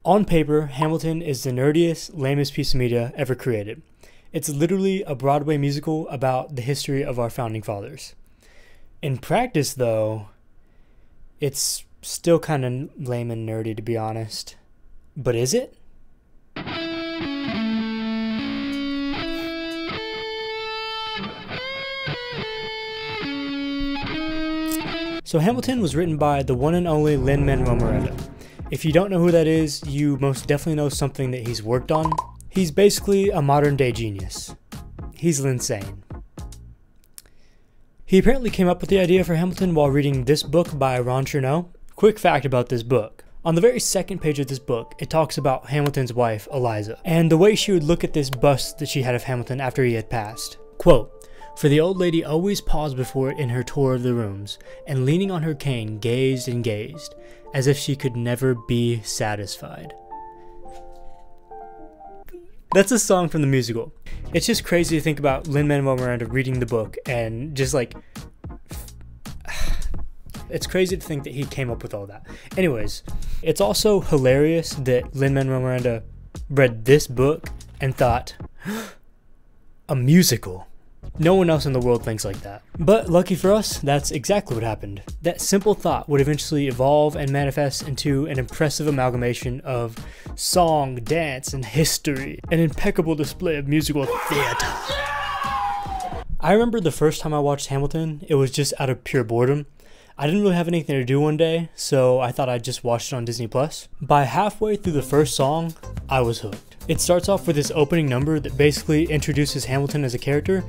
On paper, Hamilton is the nerdiest, lamest piece of media ever created. It's literally a Broadway musical about the history of our founding fathers. In practice, though, it's still kind of lame and nerdy, to be honest. But is it? So Hamilton was written by the one and only Lin-Manuel Miranda. If you don't know who that is, you most definitely know something that he's worked on. He's basically a modern day genius. He's insane. He apparently came up with the idea for Hamilton while reading this book by Ron Chernow. Quick fact about this book. On the very second page of this book, it talks about Hamilton's wife, Eliza, and the way she would look at this bust that she had of Hamilton after he had passed. Quote, "For the old lady always paused before it in her tour of the rooms, and leaning on her cane gazed and gazed, as if she could never be satisfied." That's a song from the musical. It's just crazy to think about Lin-Manuel Miranda reading the book and just like... It's crazy to think that he came up with all that. Anyways, it's also hilarious that Lin-Manuel Miranda read this book and thought, a musical. No one else in the world thinks like that. But lucky for us, that's exactly what happened. That simple thought would eventually evolve and manifest into an impressive amalgamation of song, dance, and history. An impeccable display of musical theater. I remember the first time I watched Hamilton, it was just out of pure boredom. I didn't really have anything to do one day, so I thought I'd just watch it on Disney+. By halfway through the first song, I was hooked. It starts off with this opening number that basically introduces Hamilton as a character,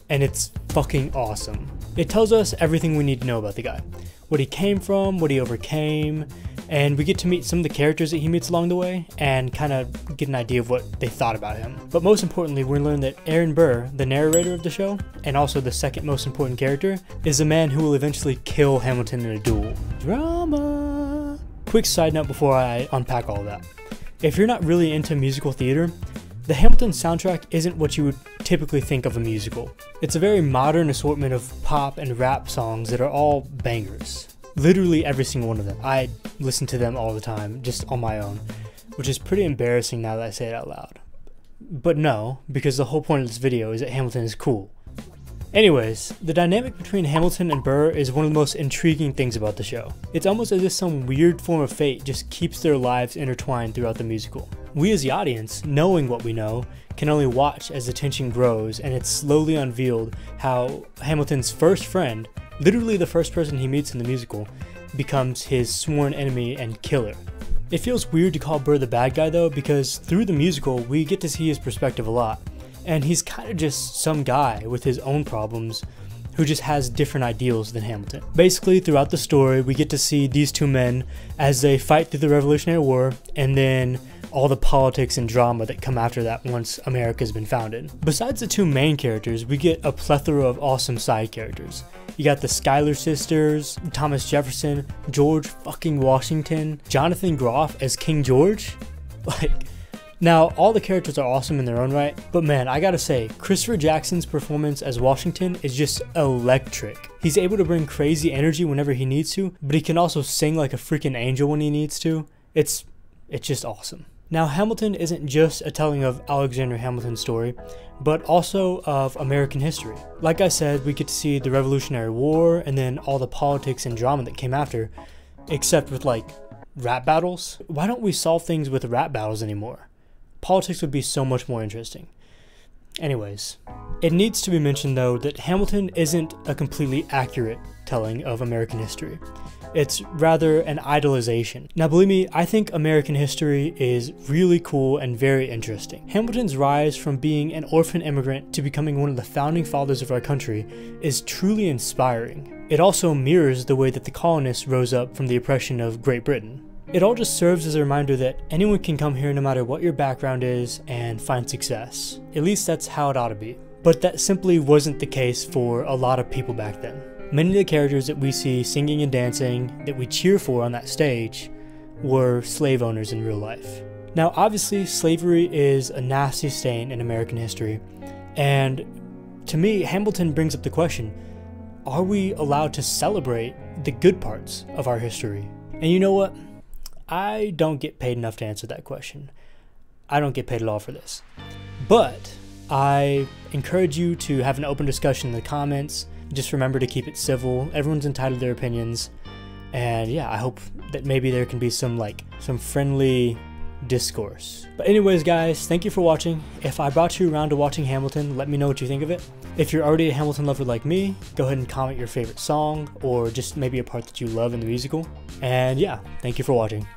and it's fucking awesome. It tells us everything we need to know about the guy. What he came from, what he overcame, and we get to meet some of the characters that he meets along the way and kind of get an idea of what they thought about him. But most importantly, we learn that Aaron Burr, the narrator of the show, and also the second most important character, is a man who will eventually kill Hamilton in a duel. Drama! Quick side note before I unpack all that. If you're not really into musical theater, the Hamilton soundtrack isn't what you would typically think of a musical. It's a very modern assortment of pop and rap songs that are all bangers. Literally every single one of them. I listen to them all the time, just on my own, which is pretty embarrassing now that I say it out loud. But no, because the whole point of this video is that Hamilton is cool. Anyways, the dynamic between Hamilton and Burr is one of the most intriguing things about the show. It's almost as if some weird form of fate just keeps their lives intertwined throughout the musical. We as the audience, knowing what we know, can only watch as the tension grows and it's slowly unveiled how Hamilton's first friend, literally the first person he meets in the musical, becomes his sworn enemy and killer. It feels weird to call Burr the bad guy though, because through the musical we get to see his perspective a lot. And he's kind of just some guy with his own problems who just has different ideals than Hamilton. Basically, throughout the story, we get to see these two men as they fight through the Revolutionary War and then all the politics and drama that come after that once America's been founded. Besides the two main characters, we get a plethora of awesome side characters. You got the Schuyler sisters, Thomas Jefferson, George fucking Washington, Jonathan Groff as King George. Now, all the characters are awesome in their own right, but man, I gotta say, Christopher Jackson's performance as Washington is just electric. He's able to bring crazy energy whenever he needs to, but he can also sing like a freaking angel when he needs to. It's just awesome. Now, Hamilton isn't just a telling of Alexander Hamilton's story, but also of American history. Like I said, we get to see the Revolutionary War and then all the politics and drama that came after, except with like rap battles. Why don't we solve things with rap battles anymore? Politics would be so much more interesting. Anyways, it needs to be mentioned though that Hamilton isn't a completely accurate telling of American history. It's rather an idolization. Now believe me, I think American history is really cool and very interesting. Hamilton's rise from being an orphan immigrant to becoming one of the founding fathers of our country is truly inspiring. It also mirrors the way that the colonists rose up from the oppression of Great Britain. It all just serves as a reminder that anyone can come here no matter what your background is and find success. At least that's how it ought to be. But that simply wasn't the case for a lot of people back then. Many of the characters that we see singing and dancing that we cheer for on that stage were slave owners in real life. Now obviously slavery is a nasty stain in American history, and to me Hamilton brings up the question, are we allowed to celebrate the good parts of our history? And you know what? I don't get paid enough to answer that question. I don't get paid at all for this. But I encourage you to have an open discussion in the comments. Just remember to keep it civil. Everyone's entitled to their opinions. And yeah, I hope that maybe there can be some friendly discourse. But anyways, guys, thank you for watching. If I brought you around to watching Hamilton, let me know what you think of it. If you're already a Hamilton lover like me, go ahead and comment your favorite song or just maybe a part that you love in the musical. And yeah, thank you for watching.